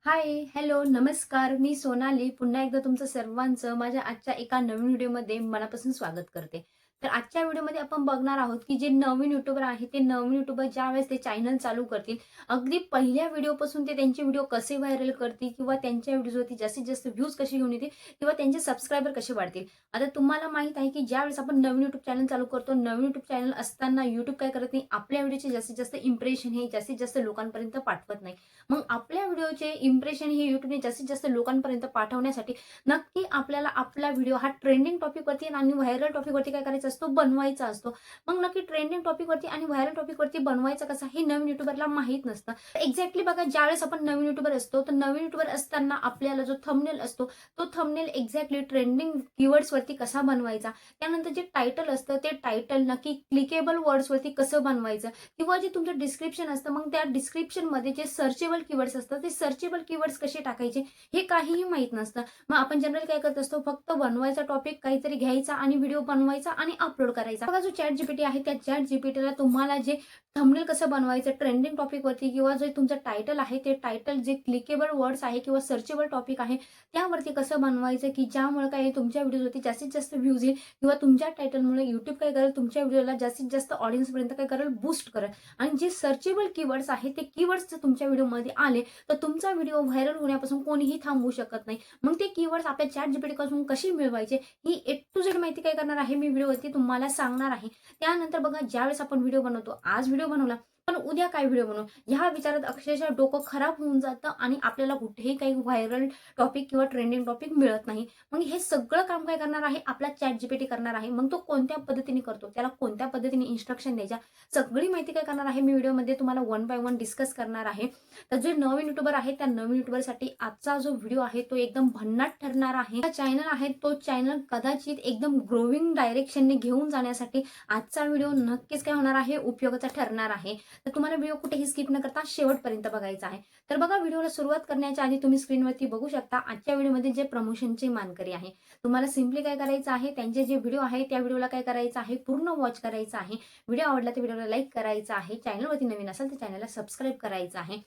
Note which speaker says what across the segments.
Speaker 1: हाय, hello, नमस्कार. मी सोनाली पुन्हा एकदा तुमचं सर्वांचं माझ्या आजच्या एका नवीन व्हिडिओमध्ये मनापासून स्वागत करते. तर आजच्या व्हिडिओमध्ये आपण बघणार आहोत, की जे नवीन यूट्यूबर आहे, ते नवीन यूट्यूबर ज्यावेळेस ते चॅनल चालू करतील, अगदी पहिल्या व्हिडिओपासून ते त्यांचे व्हिडिओ कसे व्हायरल करतील किंवा त्यांच्या व्हिडिओवरती जास्तीत जास्त व्ह्यूज कसे घेऊन येतील किंवा त्यांचे सबस्क्रायबर कसे वाढतील. आता तुम्हाला माहीत आहे, की ज्यावेळेस आपण नवीन यूट्यूब चॅनल चालू करतो, नवीन यूट्यूब चॅनल असताना यूट्यूब काय करत नाही, आपल्या व्हिडिओचे जास्तीत जास्त इम्प्रेशन हे जास्तीत जास्त लोकांपर्यंत पाठवत नाही. मग आपल्या व्हिडिओचे इम्प्रेशन हे YouTubeने जास्तीत जास्त लोकांपर्यंत पाठवण्यासाठी नक्की आपल्याला आपला व्हिडिओ हा ट्रेंडिंग टॉपिकवरती आणि व्हायरल टॉपिकवरती काय करायचा असतो, बनवायचा असतो. मग नक्की ट्रेंडिंग टॉपिकवरती आणि व्हायरल टॉपिकवरती बनवायचा कसा हे नवीन युट्यूबरला माहीत नसतं. एक्झॅक्टली बघा, ज्यावेळेस आपण नवीन युट्यूबर असतो, तर नवीन युट्यूबर असताना आपल्याला जो थंबनेल असतो, तो थंबनेल एक्झॅक्टली ट्रेंडिंग कीवर्ड्सवरती कसा बनवायचा, त्यानंतर जे टायटल असतं ते टायटल नक्की क्लिकेबल वर्ड्सवरती कसं बनवायचं किंवा जे तुमचं डिस्क्रिप्शन असतं, मग त्या डिस्क्रिप्शनमध्ये जे सर्चेबल कीवर्ड्स असतात, ते सर्चेबल कीवर्ड्स कसे टाकायचे हे काहीही माहीत नसतं. मग आपण जनरली काय करत असतो, फक्त बनवायचा टॉपिक काहीतरी घ्यायचा आणि व्हिडिओ बनवायचा आणि अपलोड करायचा. बघा, जो चॅट जीपीटी आहे, त्या चॅट जीपीटीला तुम्हाला जे थंबनेल कसं बनवायचं ट्रेंडिंग टॉपिकवरती किंवा जे तुमचं टायटल आहे, ते टायटल जे क्लिकेबल वर्ड्स आहे किंवा सर्चेबल टॉपिक आहे, त्यावरती कसं बनवायचं, की ज्यामुळे काय तुमच्या व्हिडिओवरती जास्तीत जास्त व्ह्यूज येईल किंवा तुमच्या टायटलमुळे युट्यूब काय करेल, तुमच्या व्हिडिओला जास्तीत जास्त ऑडियन्सपर्यंत काय करेल, बूस्ट करेल. आणि जे सर्चेबल कीवर्ड्स आहेत, ते कीवर्ड्स जर तुमच्या व्हिडिओमध्ये आले, तर तुमचा व्हिडिओ व्हायरल होण्यापासून कोणीही थांबवू शकत नाही. मग ते कीवर्ड्स आपल्या चॅट जीपीटीपासून कशी मिळवायचे, ही ए टू झेड माहिती काय करणार आहे, मी व्हिडिओवरती तुम्हाला सांगणार आहे. त्यानंतर बघा, ज्यावेळेस आपण व्हिडिओ बनवतो, आज व्हिडिओ बनवला, पण उद्या काय व्हिडिओ बनवू, ह्या विचारात अक्षरशः डोकं खराब होऊन जातं आणि आपल्याला कुठेही काही व्हायरल टॉपिक किंवा ट्रेंडिंग टॉपिक मिळत नाही. मग हे सगळं काम काय करणार आहे, आपला चॅट जीपीटी करणार आहे. मग तो कोणत्या पद्धतीने करतो, त्याला कोणत्या पद्धतीने इन्स्ट्रक्शन द्यायच्या, सगळी माहिती काय करणार आहे, मी व्हिडिओमध्ये तुम्हाला वन बाय वन डिस्कस करणार आहे. तर जे नवीन युट्यूबर आहे, त्या नवीन युट्यूबरसाठी आजचा जो व्हिडिओ आहे, तो एकदम भन्नाट ठरणार आहे. हा चॅनल आहे, तो चॅनल कदाचित एकदम ग्रोविंग डायरेक्शनने घेऊन जाण्यासाठी आजचा व्हिडिओ नक्कीच काय होणार आहे, उपयोगाचा ठरणार आहे. तर तुम्हाला व्हिडिओ कुठेही स्किप न करता शेवटपर्यंत बघायचा आहे. तर बघा, व्हिडिओला सुरुवात करण्याच्या आधी तुम्ही स्क्रीनवरती बघू शकता, आजच्या व्हिडिओमध्ये जे प्रमोशनचे मानकरी आहे, तुम्हाला सिम्पली काय करायचं आहे, त्यांचे जे व्हिडिओ आहे त्या व्हिडिओला काय करायचं आहे, पूर्ण वॉच करायचं आहे. व्हिडिओ आवडला तर व्हिडिओला लाईक करायचा आहे. चॅनलवरती नवीन असाल तर चॅनलला सबस्क्राईब करायचं आहे.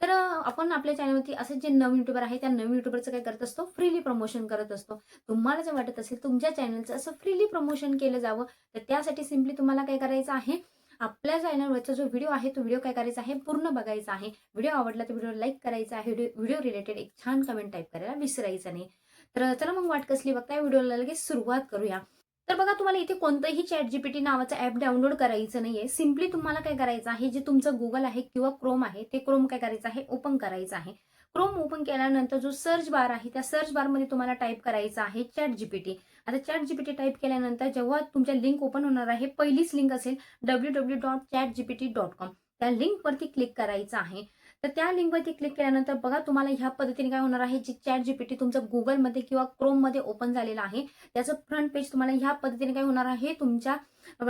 Speaker 1: तर आपण आपल्या चॅनलवरती असे जे नवीन युट्यूबर आहे, त्या नवीन युट्यूबरचं काय करत असतो, फ्रीली प्रमोशन करत असतो. तुम्हाला जर वाटत असेल तुमच्या चॅनलचं असं फ्रीली प्रमोशन केलं जावं, तर त्यासाठी सिम्पली तुम्हाला काय करायचं आहे, आपल्या चॅनलवरचा जो व्हिडिओ आहे, तो व्हिडिओ काय करायचा आहे, पूर्ण बघायचा आहे. व्हिडिओ आवडला तर व्हिडिओ लाईक करायचा आहे. व्हिडिओ रिलेटेड एक छान कमेंट टाईप करायला विसरायचं नाही. तर चला मग वाट कसली बघताय, व्हिडिओला लगेच सुरुवात करूया. तर बघा, तुम्हाला इथे कोणतंही चॅट जीपीटी नावाचं ॲप डाउनलोड करायचं नाहीये. सिम्पली तुम्हाला काय करायचं आहे, जे तुमचं गुगल आहे किंवा क्रोम आहे, ते क्रोम काय करायचं आहे, ओपन करायचं आहे. क्रोम ओपन केल्यानंतर जो सर्च बार आहे, त्या सर्च बारमध्ये तुम्हाला टाईप करायचं आहे चॅट जीपीटी. आता चॅट जीपीटी टाईप केल्यानंतर जेव्हा तुमच्या लिंक ओपन होणार आहे, पहिलीच लिंक असेल www.chatgpt.com, त्या लिंकवरती क्लिक करायचं आहे. तर त्या लिंकवरती क्लिक केल्यानंतर बघा, तुम्हाला ह्या पद्धतीने काय होणार आहे, जे चॅट जीपीटी तुमचं गुगलमध्ये किंवा क्रोममध्ये ओपन झालेलं आहे, त्याचं फ्रंट पेज तुम्हाला ह्या पद्धतीने काय होणार आहे, तुमच्या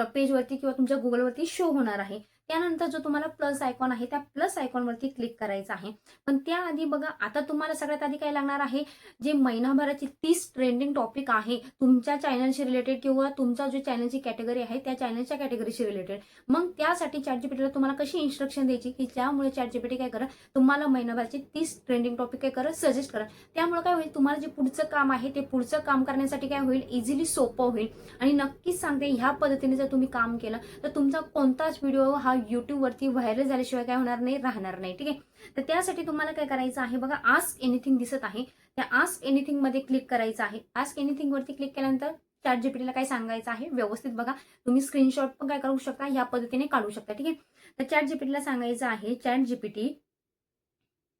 Speaker 1: पेजवरती किंवा तुमच्या गुगलवरती शो होणार आहे. त्यानंतर जो तुम्हाला प्लस आयकॉन आहे, त्या प्लस आयकॉनवरती क्लिक करायचं आहे. पण त्याआधी बघा, आता तुम्हाला सगळ्यात आधी काय लागणार आहे, जे महिनाभराची 30 ट्रेंडिंग टॉपिक आहे तुमच्या चॅनलशी रिलेटेड किंवा तुमचा जो चॅनलची कॅटेगरी आहे, त्या चॅनलच्या कॅटेगरीशी रिलेटेड. मग त्यासाठी चॅट जीपीटीला तुम्हाला कशी इन्स्ट्रक्शन द्यायची, की ज्यामुळे चॅट जीपीटी काय करा, तुम्हाला महिनाभराचे 30 ट्रेंडिंग टॉपिक काय करा, सजेस्ट करा. त्यामुळे काय होईल, तुम्हाला जे पुढचं काम आहे, ते पुढचं काम करण्यासाठी काय होईल, इझिली सोपं होईल. आणि नक्कीच सांगते, ह्या पद्धतीने जर तुम्ही काम केलं, तर तुमचा कोणताच व्हिडिओ हा युट्यूबवरती व्हायरल झाल्याशिवाय काय होणार नाही, राहणार नाही. ठीक आहे. तर त्यासाठी तुम्हाला काय करायचं आहे, बघा, आस्क एनिथिंग दिसत आहे, त्या आस्क एनिथिंग मध्ये क्लिक करायचं आहे. आस्क एनिथिंग वरती क्लिक केल्यानंतर चॅट जीपीटीला काय सांगायचं आहे, व्यवस्थित बघा, तुम्ही स्क्रीनशॉट पण काय करू शकता, ह्या पद्धतीने काढू शकता. ठीक आहे. तर चॅट जीपीटीला सांगायचं आहे, चॅट जीपीटी,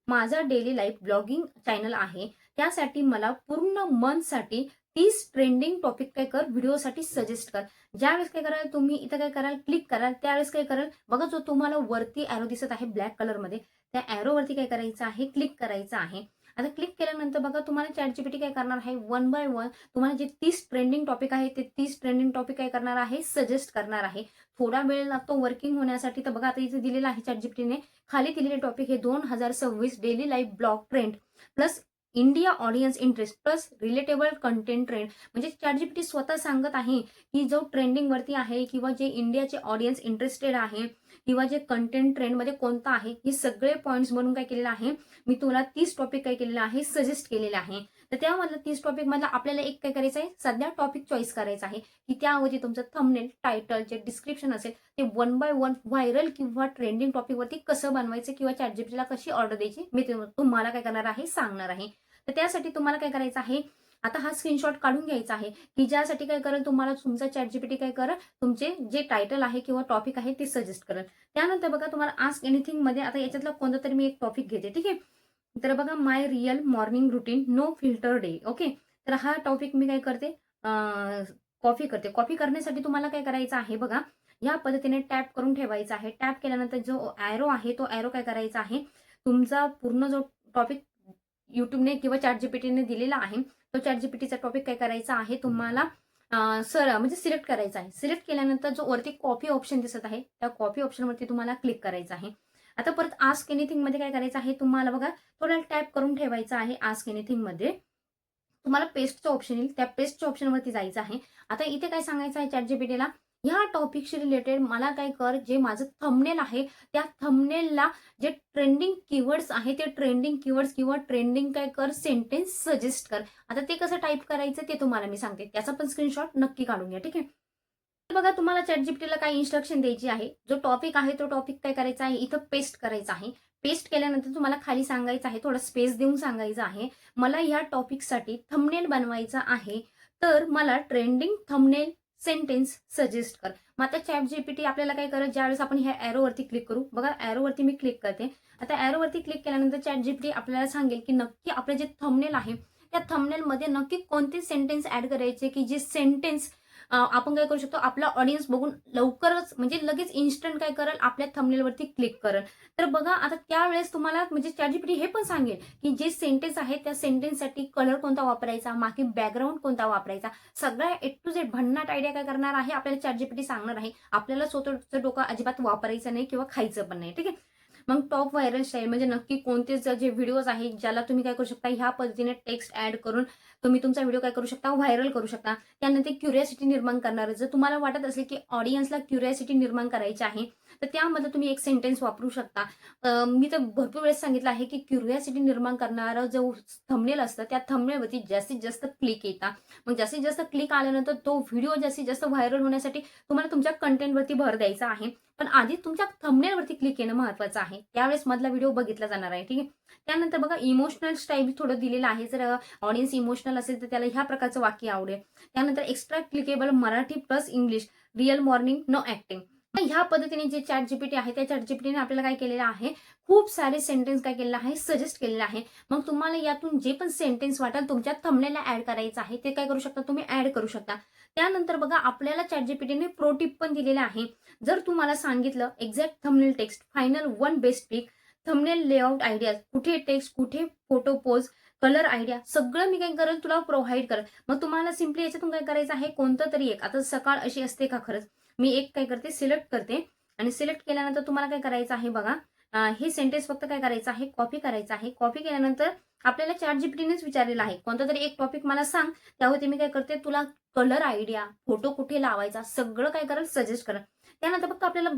Speaker 1: माझा डेली लाईफ ब्लॉगिंग चॅनल आहे, त्यासाठी मला पूर्ण मंथसाठी 30 ट्रेंडिंग टॉपिक काय कर, व्हिडिओसाठी सजेस्ट कर. ज्यावेळेस काय कराल, तुम्ही इथं काय कराल, क्लिक कराल, त्यावेळेस काय कराल, बघा, जो तुम्हाला वरती ॲरो दिसत आहे ब्लॅक कलरमध्ये, त्या ॲरोवरती काय करायचं आहे, क्लिक करायचं आहे. आता क्लिक केल्यानंतर बघा, तुम्हाला चॅट जीपीटी काय करणार आहे, वन बाय वन तुम्हाला जे 30 ट्रेंडिंग टॉपिक आहे, ते 30 ट्रेंडिंग टॉपिक काय करणार आहे, सजेस्ट करणार आहे. थोडा वेळ लागतो वर्किंग होण्यासाठी. तर बघा, आता इथे दिलेलं आहे चॅट जीपीटीने, खाली दिलेले टॉपिक हे 2026 daily life blog trend plus India audience interest plus relatable content trend. म्हणजे चॅट जीपीटी स्वतः सांगत आहे, की जो ट्रेंडिंग वरती आहे किंवा जे इंडियाचे ऑडियन्स इंटरेस्टेड आहे किंवा जे कंटेंट ट्रेंडमध्ये कोणता आहे, हे सगळे पॉइंट्स बनवून काय केलेलं आहे, मी तुला 30 टॉपिक काय केलेलं आहे, सजेस्ट केलेले आहे. तर त्यामधलं 30 टॉपिकमधला आपल्याला एक काय करायचं आहे, सध्या टॉपिक चॉईस करायचा आहे, की त्यावरती तुमचं थंबनेल, टायटल, जे डिस्क्रिप्शन असेल ते वन बाय वन व्हायरल किंवा ट्रेंडिंग टॉपिकवरती कसं बनवायचं किंवा ChatGPTला कशी ऑर्डर द्यायची, मी तुम्हाला काय करणार आहे, सांगणार आहे. तर त्यासाठी तुम्हाला काय करायचं आहे, आता हा स्क्रीनशॉट काढून घ्यायचा आहे, की ज्यासाठी काय करेल, तुम्हाला तुमचा ChatGPT काय करेल, तुमचे जे टायटल आहे किंवा टॉपिक आहे ते सजेस्ट करेल. त्यानंतर बघा तुम्हाला आस्क एनिथिंगमध्ये आता याच्यातला कोणता तरी मी एक टॉपिक घेते, ठीक आहे. तर बघा my real morning routine no filter day, okay. तर हा टॉपिक मी काय करते, कॉपी करते. कॉपी करण्यासाठी तुम्हाला काय करायचं आहे बघा, या पद्धतीने टॅप करून ठेवायचा आहे. टॅप केल्यानंतर जो ॲरो आहे तो ॲरो काय करायचा आहे, तुमचा पूर्ण जो टॉपिक YouTubeने किंवा ChatGPTने दिलेला आहे, तो ChatGPTचा टॉपिक काय करायचा आहे तुम्हाला म्हणजे सिलेक्ट करायचा आहे. सिलेक्ट केल्यानंतर जो वरती कॉपी ऑप्शन दिसत आहे, त्या कॉपी ऑप्शनवरती तुम्हाला क्लिक करायचं आहे. आता परत आस्क एनिथिंगमध्ये काय करायचं आहे, तुम्हाला बघा थोडा टॅप करून ठेवायचं आहे आस्क एनिथिंगमध्ये. तुम्हाला पेस्टचं ऑप्शन येईल, त्या पेस्टच्या ऑप्शनवरती जायचं आहे. आता इथे काय सांगायचं आहे ChatGPTला, ह्या टॉपिकशी रिलेटेड मला काय कर, जे माझं थंबनेल आहे, त्या थंबनेलला जे ट्रेंडिंग कीवर्ड्स आहे, ते ट्रेंडिंग कीवर्ड्स किंवा ट्रेंडिंग काय कर, सेंटेन्स सजेस्ट कर. आता ते कसं टाईप करायचं ते तुम्हाला मी सांगते. त्याचा पण स्क्रीनशॉट नक्की काढून घ्या, ठीक आहे. तर बघा तुम्हाला ChatGPTला काही इन्स्ट्रक्शन द्यायची आहे. जो टॉपिक आहे तो टॉपिक काय करायचा आहे, इथं पेस्ट करायचा आहे. पेस्ट केल्यानंतर तुम्हाला खाली सांगायचं आहे, थोडा स्पेस देऊन सांगायचं आहे, मला या टॉपिकसाठी थंबनेल बनवायचा आहे, तर मला ट्रेंडिंग थंबनेल सेंटेन्स सजेस्ट कर. मग आता ChatGPT आपल्याला काय करेल, ज्यावेळेस आपण ह्या ॲरोवरती क्लिक करू, बघा ॲरोवरती मी क्लिक करते. आता ॲरोवरती क्लिक केल्यानंतर ChatGPT आपल्याला सांगेल, की नक्की आपलं जे थंबनेल आहे, त्या थंबनेलमध्ये नक्की कोणते सेंटेन्स ॲड करायचे, की जे सेंटेन्स आपण काय करू शकतो, आपला ऑडियन्स बघून लवकरच म्हणजे लगेच इन्स्टंट काय करेल, आपल्या थंबनेलवरती क्लिक करेल. तर बघा आता त्यावेळेस तुम्हाला म्हणजे ChatGPT हे पण सांगेल, की जे सेंटेन्स आहे त्या सेंटेन्ससाठी कलर कोणता वापरायचा, मागे बॅकग्राऊंड कोणता वापरायचा, सगळ्या A to Z भन्नाट आयडिया काय करणार आहे, आपल्याला ChatGPT सांगणार आहे. आपल्याला स्वतःचं डोकं अजिबात वापरायचं नाही किंवा खायचं पण नाही, ठीक आहे. मग टॉप व्हायरल स्टाईल म्हणजे नक्की कोणते जे व्हिडिओज आहेत, ज्याला तुम्ही काय करू शकता, ह्या पद्धतीने टेक्स्ट ॲड करून तुम्ही तुमचा व्हिडिओ काय करू शकता, व्हायरल करू शकता. त्यानंतर क्युरिओसिटी निर्माण करणार. जर तुम्हाला वाटत असेल की ऑडियन्सला क्युरिओसिटी निर्माण करायची आहे, तर त्यामध्ये तुम्ही एक सेंटेन्स वापरू शकता. मी तर भरपूर वेळेस सांगितलं आहे की क्युरिओसिटी निर्माण करणारा जो थंबनेल असतं, त्या थंबनेलवरती जास्तीत जास्त क्लिक येतात. मग जास्तीत जास्त क्लिक आल्यानंतर तो व्हिडिओ जास्तीत जास्त व्हायरल होण्यासाठी तुम्हाला तुमच्या कंटेंटवरती भर द्यायचा आहे. पण आधी तुमच्या थंबनेलवरती क्लिक येणं महत्त्वाचं आहे. त्यावेळेस मधला व्हिडिओ बघितला जाणार आहे, ठीक आहे. त्यानंतर बघा इमोशनल स्टाईल थोडं दिलेलं आहे. जर ऑडियन्स इमोशनल असेल तर त्याला ह्या प्रकारचं वाक्य आवडेल. त्यानंतर extra clickable Marathi plus English, real morning no acting. ह्या पद्धतीने जे ChatGPT आहे, त्या ChatGPTने आपल्याला काय केलेलं आहे, खूप सारे सेंटेन्स काय केलेलं आहे, सजेस्ट केलेलं आहे. मग तुम्हाला यातून जे पण सेंटेन्स वाटेल तुमच्या थंबनेलला ऍड करायचं आहे, ते काय करू शकता, तुम्ही ऍड करू शकता. त्यानंतर बघा आपल्याला ChatGPTने प्रो टिप पण दिलेलं आहे. जर तुम्हाला सांगितलं exact thumbnail text, final one best pick, thumbnail layout ideas, कुठे टेक्स्ट, कुठे फोटो पोज, कलर आयडिया सगळं मी काय करेल तुला प्रोव्हाइड करेल. मग तुम्हाला सिम्पली याच्यातून काय करायचं आहे, कोणतं तरी एक, आता सकाळ अशी असते का खरंच, मी एक काय करते, सिलेक्ट करते आणि सिलेक्ट केल्यानंतर तुम्हाला काय करायचं आहे बघा, हे सेंटेन्स फक्त काय करायचं आहे, कॉपी करायचं आहे. कॉपी केल्यानंतर आपल्याला ChatGPTनेच विचारलेलं आहे, कोणता तरी एक टॉपिक मला सांग. त्यावरती मी काय करते, तुला कलर आयडिया, फोटो कुठे लावायचा सगळं काय करेल, सजेस्ट करेल. त्यानंतर फक्त आपल्याला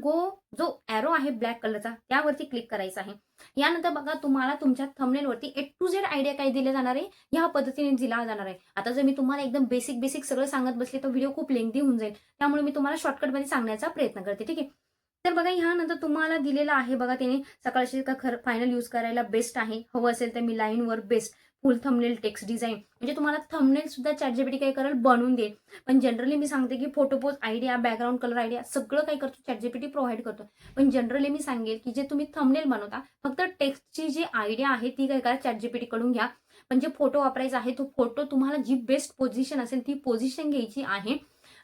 Speaker 1: जो ॲरो आहे ब्लॅक कलरचा, त्यावरती क्लिक करायचा आहे. यानंतर बघा तुम्हाला तुमच्या थंबनेलवरती A to Z आयडिया काय दिले जाणार आहे, ह्या पद्धतीने दिला जाणार आहे. आता जर मी तुम्हाला एकदम बेसिक सगळं सांगत बसले तर व्हिडिओ खूप लेंथी होऊन जाईल. त्यामुळे मी तुम्हाला शॉर्टकटमध्ये सांगण्याचा प्रयत्न करते, ठीक आहे. तर बघा ह्यानंतर तुम्हाला दिलेलं आहे बघा, त्याने सकाळची का फायनल यूज करायला बेस्ट आहे, हवं असेल तर मी लाईनवर बेस्ट, फुल थंबनेल टेक्स्ट डिझाईन, म्हणजे तुम्हाला थंबनेल सुद्धा ChatGPT काय करेल, बनवून देईल. पण जनरली मी सांगते की फोटोपोज आयडिया, बॅकग्राऊंड कलर आयडिया सगळं काय करतो ChatGPT प्रोव्हाइड करतो. पण जनरली मी सांगेल की जे तुम्ही थंबनेल बनवता, फक्त टेक्स्टची जी आयडिया आहे ती काय करा, ChatGPT कडून घ्या. पण जे फोटो वापरायचा आहे, तो फोटो तुम्हाला जी बेस्ट पोझिशन असेल ती पोझिशन घ्यायची आहे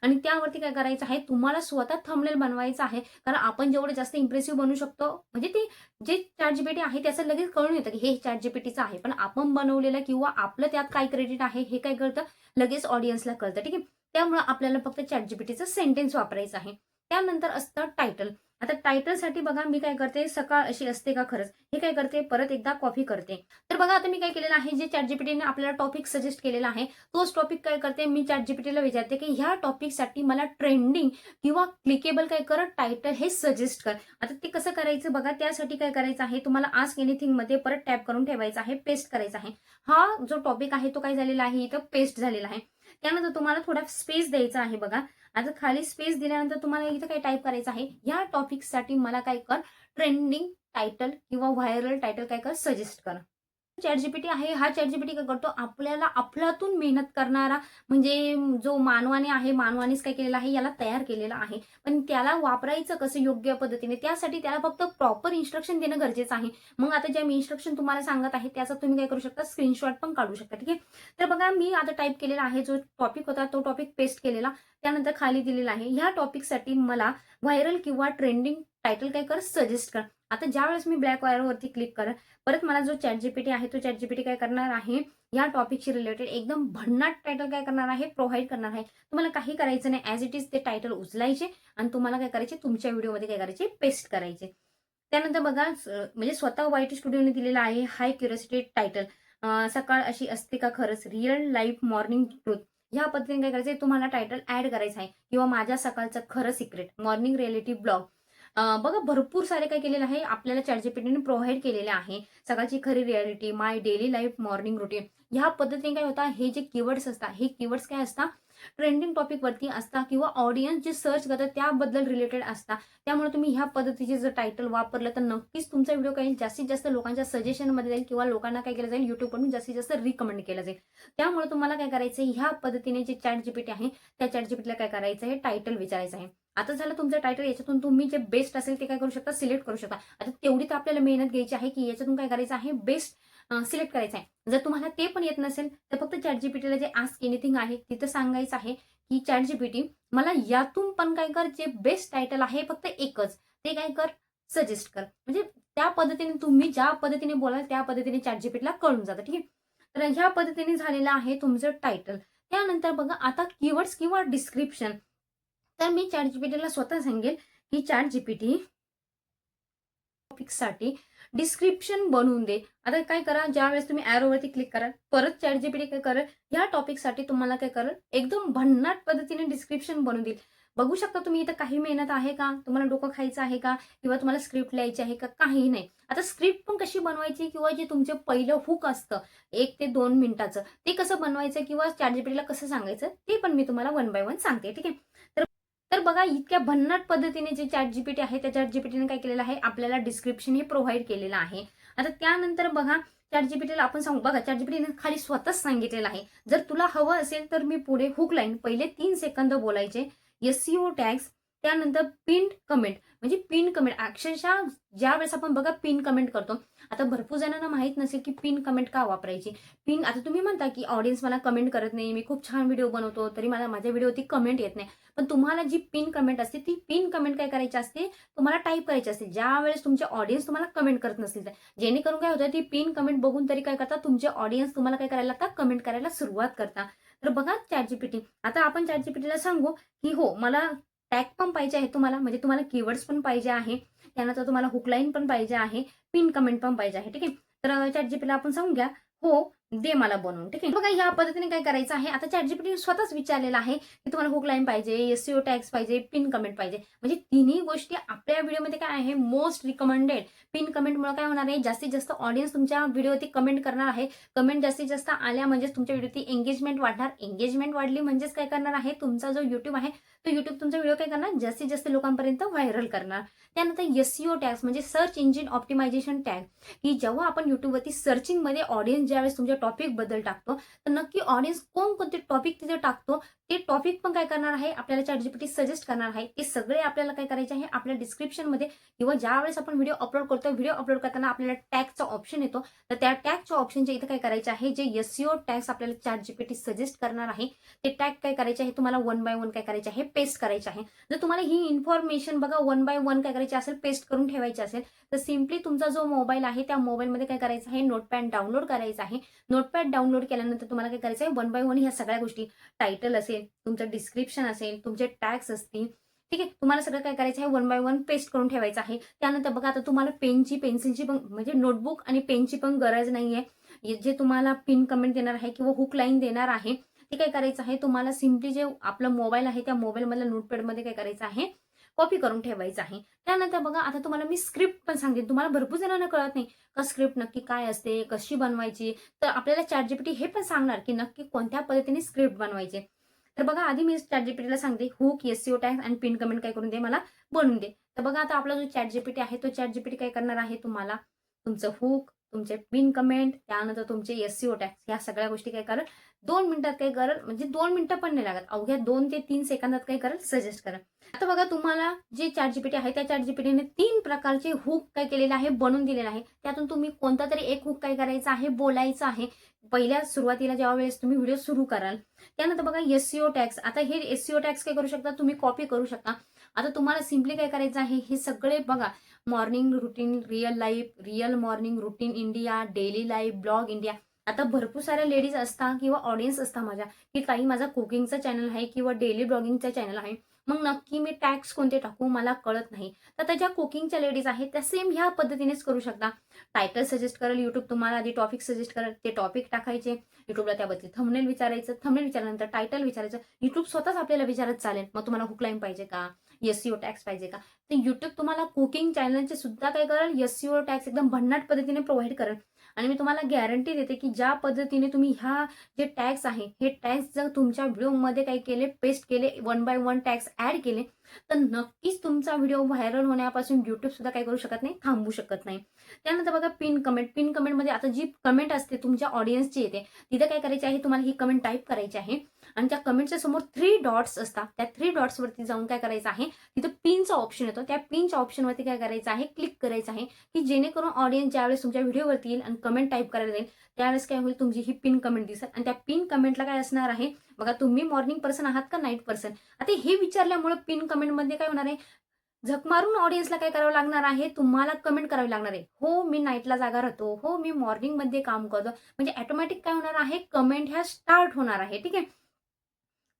Speaker 1: आणि त्यावरती काय करायचं आहे, तुम्हाला स्वतः थंबनेल बनवायचं आहे. कारण आपण जेवढं जास्त इम्प्रेसिव्ह बनवू शकतो, म्हणजे ते जे ChatGPT आहे त्याचं लगेच कळून येतं की हे ChatGPTचं आहे. पण आपण बनवलेलं किंवा आपलं त्यात काय क्रेडिट आहे हे काय कळतं, लगेच ऑडियन्सला कळतं, ठीक आहे. त्यामुळे आपल्याला फक्त ChatGPTचं सेंटेन्स वापरायचं आहे. त्यानंतर असतं टायटल. आता टायटलसाठी बघा मी काय करते, सकाळ अशी असते का खरंच, हे काय करते, परत एकदा कॉपी करते. तर बघा आता मी काय केलेलं आहे, जे ChatGPTने आपल्याला टॉपिक सजेस्ट केलेला आहे, तोच टॉपिक काय करते, मी ChatGPTला विचारते, की ह्या टॉपिकसाठी मला ट्रेंडिंग किंवा क्लिकेबल काय कर, टायटल हे सजेस्ट कर. आता ते कसं करायचं बघा, त्यासाठी काय करायचं आहे, तुम्हाला आस्क एनिथिंगमध्ये परत टॅप करून ठेवायचं आहे, पेस्ट करायचा आहे. हा जो टॉपिक आहे तो काय झालेला आहे, इथं पेस्ट झालेला आहे. त्यानंतर तुम्हाला थोडा स्पेस द्यायचा आहे बघा. आता खाली स्पेस दिल्यानंतर तुम्हाला इथं काय टाईप करायचं आहे, या टॉपिकसाठी मला काय कर, ट्रेंडिंग टायटल किंवा व्हायरल टायटल काय कर, सजेस्ट कर. ChatGPT आहे, हा ChatGPT काय करतो, आपल्याला अफलातून मेहनत करणारा, म्हणजे जो मानवाने आहे, मानवानेच काय केलेलं आहे, याला तयार केलेलं आहे. पण त्याला वापरायचं कसं योग्य पद्धतीने, त्यासाठी त्याला फक्त प्रॉपर इन्स्ट्रक्शन देणं गरजेचं आहे. मग आता जे मी इन्स्ट्रक्शन तुम्हाला सांगत आहे, त्याचा तुम्ही काय करू शकता, स्क्रीनशॉट पण काढू शकता. ठीक आहे. तर बघा मी आता टाईप केलेला आहे, जो टॉपिक होता तो टॉपिक पेस्ट केलेला. त्यानंतर खाली दिलेला आहे, ह्या टॉपिकसाठी मला व्हायरल किंवा ट्रेंडिंग टायटल काय कर, सजेस्ट कर. आता ज्यावेळेस मी ब्लॅक वायरवरती क्लिक करेन, परत मला जो ChatGPT आहे, तो ChatGPT काय करणार आहे, या टॉपिकशी रिलेटेड एकदम भन्नाट टायटल काय करणार आहे, प्रोव्हाइड करणार आहे. तुम्हाला काही करायचं नाही, ॲज इट इज ते टायटल उचलायचे आणि तुम्हाला काय करायचे, तुमच्या व्हिडिओमध्ये काय करायचे, पेस्ट करायचे. त्यानंतर बघा म्हणजे स्वतः YT स्टुडिओने दिलेला आहे, हाय क्युरिओसिटी टायटल, सकाळ अशी असते का खरंच, रिअल लाईफ मॉर्निंग ट्रूथ. ह्या पद्धतीने काय करायचं, तुम्हाला टायटल ऍड करायचं आहे, किंवा माझ्या सकाळचं खरं सिक्रेट, मॉर्निंग रिअलिटी ब्लॉग. बघा भरपूर सारे काय केलेलं आहे, आपल्याला ChatGPTने प्रोव्हाइड केलेले आहे. सकाळची खरी रिअलिटी, माय डेली लाईफ मॉर्निंग रुटीन. ह्या पद्धतीने काय होता, हे जे कीवर्ड्स असतात, हे कीवर्ड्स काय असतात, ट्रेंडिंग टॉपिक वरती असतात किंवा ऑडियन्स जे सर्च करतात त्याबद्दल रिलेटेड असतात. त्यामुळे तुम्ही ह्या पद्धतीचे जर टायटल वापरलं तर नक्कीच तुमचा व्हिडिओ काही जास्तीत जास्त लोकांच्या सजेशनमध्ये जाईल किंवा लोकांना काय केलं जाईल, युट्यूबवरून जास्तीत जास्त रिकमेंड केलं जाईल. त्यामुळे तुम्हाला काय करायचं, ह्या पद्धतीने जे ChatGPT आहे, त्या ChatGPTला काय करायचं आहे, टायटल विचारायचं आहे. आता झालं तुमचं टायटल, याच्यातून तुम्ही जे बेस्ट असेल ते काय करू शकता, सिलेक्ट करू शकता. आता तेवढी तर आपल्याला मेहनत घ्यायची आहे, की याच्यातून काय करायचं आहे, बेस्ट सिलेक्ट करायचं आहे. जर तुम्हाला ते पण येत नसेल तर फक्त ChatGPTला जे आस्क एनिथिंग आहे तिथं सांगायचं आहे, की ChatGPT मला यातून पण काय कर, जे बेस्ट टायटल आहे फक्त एकच, ते काय कर, सजेस्ट कर. म्हणजे त्या पद्धतीने तुम्ही ज्या पद्धतीने बोलाल त्या पद्धतीने ChatGPTला कळून जातं. ठीक आहे. तर ह्या पद्धतीने झालेलं आहे तुमचं टायटल. त्यानंतर बघा आता कीवर्ड्स किंवा डिस्क्रिप्शन. तर मी ChatGPTला स्वतः सांगेल, की ChatGPT टॉपिकसाठी डिस्क्रिप्शन बनवून दे. आता काय करा, ज्यावेळेस तुम्ही एरोवरती क्लिक करा, परत ChatGPT काय करेल, या टॉपिकसाठी तुम्हाला काय करेल, एकदम भन्नाट पद्धतीने डिस्क्रिप्शन बनवून देईल. बघू शकता तुम्ही इथं काही मेहनत आहे का? तुम्हाला डोकं खायचं आहे का? किंवा तुम्हाला स्क्रिप्ट लिहायची आहे का? काहीही नाही. आता स्क्रिप्ट पण कशी बनवायची किंवा जे तुमचं पहिलं हुक असतं 1 ते 2 मिनिटाचं, ते कसं बनवायचं किंवा ChatGPTला कसं सांगायचं, ते पण मी तुम्हाला वन बाय वन सांगते. ठीक आहे. तर तर बघा इतक्या भन्नाट पद्धतीने जे ChatGPT आहे, त्या ChatGPTने काय केलेलं आहे, आपल्याला डिस्क्रिप्शन हे प्रोव्हाइड केलेलं आहे. आता त्यानंतर बघा ChatGPTला आपण सांगू, बघा ChatGPTने खाली स्वतःच सांगितलेलं आहे, जर तुला हवं असेल तर मी पुढे हुक लाईन पहिले 3 सेकंद बोलायचे, SEO टॅग्स, त्यानंतर पिन कमेंट, म्हणजे पिन कमेंट अक्षरशः ज्यावेळेस आपण बघा पिन कमेंट करतो. आता भरपूर जणांना माहित नसेल की पिन कमेंट का वापरायची. पिन, आता तुम्ही म्हणता की ऑडियन्स मला कमेंट करत नाही, मी खूप छान व्हिडिओ बनवतो तरी मला माझ्या व्हिडिओवरती कमेंट येत नाही. पण तुम्हाला जी पिन कमेंट असते, ती पिन कमेंट काय करायची असते, तुम्हाला टाईप करायची असते ज्यावेळेस तुमचे ऑडियन्स तुम्हाला कमेंट करत नसतील तर. जेणेकरून काय होतं, ती पिन कमेंट बघून तरी काय करतात, तुमचे ऑडियन्स तुम्हाला काय करायला लागतात, कमेंट करायला सुरुवात करतात. तर बघा ChatGPT, आता आपण ChatGPTला सांगू की हो मला टॅग पण पाहिजे आहे तुम्हाला, म्हणजे तुम्हाला कीवर्ड्स पण पाहिजे आहे, त्यानंतर तुम्हाला हुकलाईन पण पाहिजे आहे, पिन कमेंट पण पाहिजे आहे. ठीक आहे. तर ChatGPTला आपण सांगू घ्या, हो दे मला बनवून. ठीक आहे. बघा ह्या पद्धतीने काय करायचं आहे, आता ChatGPT स्वतःच विचारलेलं आहे की तुम्हाला हुक लाईन पाहिजे, SEO टॅग्स पाहिजे, पिन कमेंट पाहिजे. म्हणजे तिन्ही गोष्टी आपल्या व्हिडिओमध्ये काय आहे, मोस्ट रिकमेंडेड. पिन कमेंटमुळे काय होणार आहे, जास्तीत जास्त ऑडियन्स तुमच्या व्हिडिओवरती कमेंट करणार आहे. कमेंट जास्तीत जास्त आल्या म्हणजेच तुमच्या व्हिडिओची एंगेजमेंट वाढणार. एंगेजमेंट वाढली म्हणजेच काय करणार आहे, तुमचा जो YouTube आहे तो YouTube तुमचा व्हिडिओ काय करणार, जास्तीत जास्त लोकांपर्यंत व्हायरल करणार. त्यानंतर SEO टॅग्स म्हणजे सर्च इंजिन ऑप्टिमायझेशन टॅग, की जेव्हा आपण YouTubeवरती सर्चिंगमध्ये ऑडियन्स ज्यावेळेस तुमच्या टॉपिक बद्दल टाकतो, तर नक्की ऑडियन्स कोणकोणते टॉपिक तिथे टाकतो, ते टॉपिक पण काय करणार आहे, आपल्याला ChatGPT सजेस्ट करणार आहे. ते सगळे आपल्याला काय करायचे आहे, आपल्या डिस्क्रिप्शनमध्ये किंवा ज्यावेळेस आपण व्हिडिओ अपलोड करतो, व्हिडिओ अपलोड करताना आपल्याला टॅगचा ऑप्शन येतो, तर त्या टॅगच्या ऑप्शनच्या इथे काय करायचे आहे, जे SEO टॅग्स आपल्याला ChatGPT सजेस्ट करणार आहे, ते टॅग काय करायचे आहे, तुम्हाला वन बाय वन काय करायचे आहे, पेस्ट करायचे आहे. जर तुम्हाला ही इन्फॉर्मेशन बघा वन बाय वन काय करायची असेल, पेस्ट करून ठेवायची असेल, तर सिम्पली तुमचा जो मोबाईल आहे त्या मोबाईलमध्ये काय करायचं आहे, नोटपॅड डाउनलोड करायचा आहे. नोटपॅड डाउनलोड केल्यानंतर तुम्हाला काय करायचं आहे, वन बाय वन ह्या सगळ्या गोष्टी, टायटल असेल, तुमचं डिस्क्रिप्शन असेल, तुमचे टॅग्स असतील, ठीक आहे. तुम्हाला सगळं काय करायचं आहे, वन बाय वन पेस्ट करून ठेवायचं आहे. त्यानंतर बघा आता तुम्हाला पेनची, पेन्सिलची पण म्हणजे नोटबुक आणि पेनची पण गरज नाहीये. जे तुम्हाला पिन कमेंट देणार आहे किंवा हुक लाईन देणार आहे, ते काय करायचं आहे, तुम्हाला सिम्पली जे आपलं मोबाईल आहे, त्या मोबाईलमधल्या नोटपॅडमध्ये काय करायचं आहे, कॉपी करून ठेवायचं आहे. त्यानंतर बघा आता तुम्हाला मी स्क्रिप्ट पण सांगते. तुम्हाला भरपूर जणांना कळत नाही का स्क्रिप्ट नक्की काय असते, कशी बनवायची. तर आपल्याला ChatGPT हे पण सांगणार की नक्की कोणत्या पद्धतीने स्क्रिप्ट बनवायचे. तर बघा आधी मी ChatGPTला सांगते हुक, एसईओ टॅग आणि पिन कमेंट काय करून दे, मला बनवून दे. तर बघा आता आपला जो ChatGPT आहे, तो ChatGPT काय करणार आहे, तुम्हाला तुमचं हुक, तुमचे पिन कमेंट, त्यानंतर तुमचे एसईओ टॅग्स या सगळ्या गोष्टी काय करेल 2 मिनिटात काय करेल, म्हणजे 2 मिनिटं पण नाही लागत. अवघ्या 2 ते 3 सेकंदात काय करेल, सजेस्ट करेल. आता बघा तुम्हाला जे ChatGPT आहे, त्या ChatGPTने 3 प्रकारचे हुक काय केलेले आहे, बनवून दिलेले आहे. त्यातून तुम्ही कोणता तरी एक हुक काय करायचा आहे, बोलायचं आहे. पहिल्या सुरुवातीला जेव्हा वेळेस तुम्ही व्हिडिओ सुरू कराल. त्यानंतर बघा एसईओ टॅग्स. आता हे एसईओ टॅग्स काय करू शकता, तुम्ही कॉपी करू शकता. आता तुम्हाला सिम्पली काय करायचं आहे, हे सगळे बघा morning routine, real life, real morning routine India, daily life, blog India. आता भरपूर साऱ्या लेडीज असतात किंवा ऑडियन्स असतात माझ्या, की काही माझा कुकिंगचा चॅनल आहे किंवा डेली ब्लॉगिंगचा चॅनल आहे. मग नक्की मी टॅग्स कोणते टाकू मला कळत नाही. तर त्या ज्या कुकिंगच्या लेडीज आहेत त्या सेम ह्या पद्धतीनेच करू शकता. टायटल सजेस्ट करेल YouTube, तुम्हाला आधी टॉपिक सजेस्ट करेल, ते टॉपिक टाकायचे. YouTubeला त्याबद्दल थंबनेल विचारायचं, थंबनेल विचारल्यानंतर टायटल विचारायचं. YouTube स्वतःच आपल्याला विचारत चालेल, मग तुम्हाला हुक लाईन पाहिजे का, एसईओ टॅग्स पाहिजे का. तर YouTube तुम्हाला कुकिंग चॅनलचे सुद्धा काय करेल, एसईओ टॅग्स एकदम भन्नाट पद्धतीने प्रोव्हाइड करेल. आणि मी तुम्हाला गॅरंटी देते की ज्या पद्धतीने तुम्ही ह्या जे टॅग्स आहे, हे टॅग्स जर तुमच्या व्हिडिओमध्ये काय केले, पेस्ट केले, one by one tags add केले, तर नक्कीच तुमचा व्हिडिओ व्हायरल होण्यापासून YouTube सुद्धा काय करू शकत नाही, थांबवू शकत नाही. त्यानंतर बघा पिन कमेंट. पिन कमेंटमध्ये आता जी कमेंट असते तुमच्या ऑडियन्सची येते, तिथे काय करायची आहे, तुम्हाला ही कमेंट टाईप करायची आहे आणि त्या कमेंटच्या समोर 3 डॉट्स असतात. त्या 3 डॉट्सवरती जाऊन काय करायचं आहे, तिथं पिनचा ऑप्शन येतो. त्या पिनच्या ऑप्शनवरती काय करायचं आहे, क्लिक करायचं आहे, की जेणेकरून ऑडियन्स ज्यावेळेस तुमच्या व्हिडिओवरती येईल आणि कमेंट टाईप करायला जाईल, त्यावेळेस काय होईल, तुमची ही पिन कमेंट दिसेल. आणि त्या पिन कमेंटला काय असणार आहे बघा, तुम्ही मॉर्निंग पर्सन आहात का नाईट पर्सन. आता हे विचारल्यामुळे पिन कमेंटमध्ये काय होणार आहे, झक मारून ऑडियन्सला काय करावं लागणार आहे, तुम्हाला कमेंट करावी लागणार आहे, हो मी नाईटला जागा राहतो, हो मी मॉर्निंगमध्ये काम करतो. म्हणजे ऑटोमॅटिक काय होणार आहे, कमेंट ह्या स्टार्ट होणार आहे. ठीक आहे.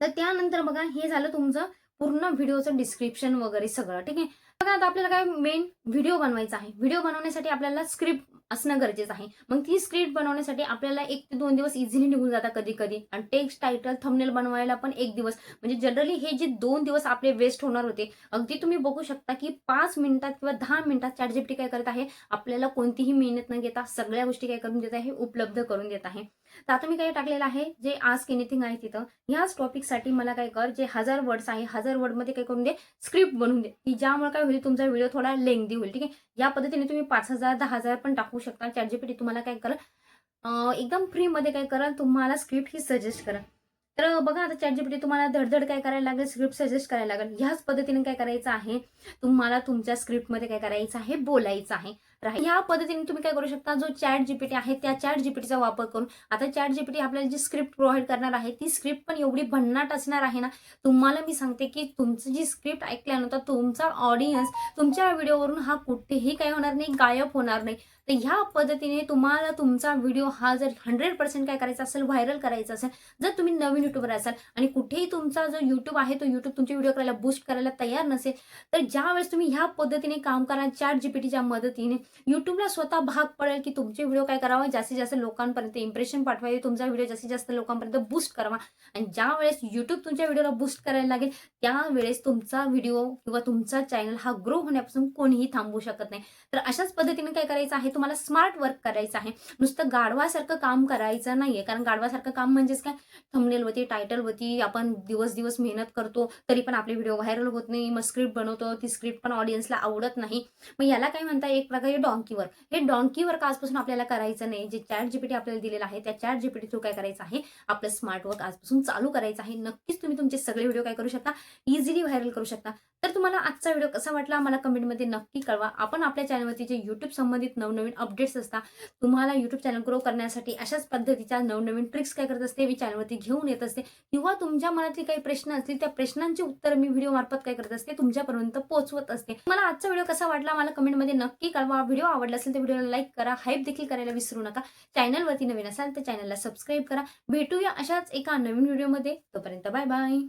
Speaker 1: तर त्यानंतर बघा हे झालं तुमचं पूर्ण व्हिडिओचं डिस्क्रिप्शन वगैरे सगळं. ठीक आहे. बघा आता आपल्याला काय मेन व्हिडिओ बनवायचा आहे. व्हिडिओ बनवण्यासाठी आपल्याला स्क्रिप्ट असणं गरजेचं आहे. मग ती स्क्रिप्ट बनवण्यासाठी आपल्याला 1 ते 2 दिवस इझिली निघून जातात कधी-कधी आणि टेक्स्ट, टायटल, थंबनेल बनवायला पण 1 दिवस. म्हणजे जनरली हे जे 2 दिवस आपले वेस्ट होणार होते, अगदी तुम्ही बघू शकता की 5 मिनिटात किंवा 10 मिनिटात ChatGPT काय करत आहे, आपल्याला कोणतीही मेहनत न घेता सगळ्या गोष्टी काय करून देत आहे, उपलब्ध करून देत आहे. तर आता मी काय टाकलेलं आहे, जे आस्क एनिथिंग आहे तिथं, ह्याच टॉपिकसाठी मला काय कर, जे 1000 वर्ड्स आहे, 1000 वर्डमध्ये काय करून दे, स्क्रिप्ट बनवून दे, की ज्यामुळे काय होईल, तुमचा व्हिडिओ थोडा लेंथी होईल. ठीक आहे. या पद्धतीने तुम्ही 5000, 10,000 पण टाकू शकता. ChatGPT तुम्हाला काय करेल, एकदम फ्रीमध्ये काय करेल, तुम्हाला स्क्रिप्ट ही सजेस्ट करेल. तर बघा आता ChatGPT तुम्हाला धडधड काय करायला लागेल, स्क्रिप्ट सजेस्ट करायला लागेल. ह्याच पद्धतीने काय करायचं आहे, तुम्हाला तुमच्या स्क्रिप्टमध्ये काय करायचं आहे, बोलायचं आहे. ह्या पद्धतीने तुम्ही काय करू शकता, जो ChatGPT आहे त्या ChatGPTचा वापर करून, आता ChatGPT आपल्याला जी स्क्रिप्ट प्रोव्हाइड करणार आहे, ती स्क्रिप्ट पण एवढी भन्नाट असणार आहे ना, तुम्हाला मी सांगते की तुमची जी स्क्रिप्ट ऐकल्यानंतर तुमचा ऑडियन्स तुमच्या व्हिडिओवरून हा कुठेही काय होणार नाही, गायब होणार नाही. तर ह्या पद्धतीने तुम्हाला तुमचा व्हिडिओ हा जर 100% काय करायचा असेल, व्हायरल करायचा असेल, जर तुम्ही नवीन युट्यूबर असाल आणि कुठेही तुमचा जो YouTube आहे तो YouTube तुमचे व्हिडिओ करायला बूस्ट करायला तयार नसेल, तर ज्यावेळेस तुम्ही ह्या पद्धतीने काम करा ChatGPTच्या मदतीने, YouTubeला स्वतः भाग पडेल की तुमचे व्हिडिओ काय करावे, जास्तीत जास्त लोकांपर्यंत इम्प्रेशन पाठवावे, तुमचा व्हिडिओ जास्तीत जास्त लोकांपर्यंत बूस्ट करावा. आणि ज्यावेळेस YouTube तुमच्या व्हिडिओला बूस्ट करायला लागेल, त्यावेळेस तुमचा व्हिडिओ किंवा तुमचा चॅनल हा ग्रो होण्यापासून कोणीही थांबवू शकत नाही. तर अशाच पद्धतीने काय करायचं आहे, तुम्हाला स्मार्ट वर्क करायचं आहे. नुसतं गाढवासारखं काम करायचं नाहीये. कारण गाढवासारखं काम म्हणजेच काय, थंबनेलवरती, टायटलवरती आपण दिवस-दिवस मेहनत करतो, तरी पण आपले व्हिडिओ व्हायरल होत नाही. मग स्क्रिप्ट बनवतो, ती स्क्रिप्ट पण ऑडियन्सला आवडत नाही. मग याला काय म्हणता, एक प्रकारे डॉन्की वर्क. हे डॉन्की वर्क आजपासून आपल्याला करायचं नाही. जे ChatGPT आपल्याला दिलेलं आहे, त्या ChatGPT थ्रू काय करायचं आहे, आपलं स्मार्ट वर्क आजपासून चालू करायचं आहे. नक्कीच तुम्ही तुमचे सगळे व्हिडिओ काय करू शकता, इझिली व्हायरल करू शकता. तर तुम्हाला आजचा व्हिडिओ कसा वाटला मला कमेंटमध्ये नक्की कळवा. आपण आपल्या चॅनलवरती जे YouTube संबंधित नवनवीन अपडेट्स असतात, तुम्हाला YouTube चॅनल ग्रो करण्यासाठी अशाच पद्धतीच्या नवनवीन ट्रिक्स काय करत असते, मी चॅनलवरती घेऊन येत असते. किंवा तुमच्या मनातली काही प्रश्न असतील, त्या प्रश्नांची उत्तर मी व्हिडिओ मार्फत काय करत असते, तुमच्यापर्यंत पोहोचवत असते. मला आजचा व्हिडिओ कसा वाटला मला कमेंटमध्ये नक्की कळवा. व्हिडिओ आवडला असेल तर व्हिडिओला लाईक करा, हाईप देखील करायला विसरू नका. चॅनलवरती नवीन असाल तर चॅनलला सबस्क्राईब करा. भेटूया अशाच एका नवीन व्हिडिओमध्ये. तोपर्यंत बाय बाय.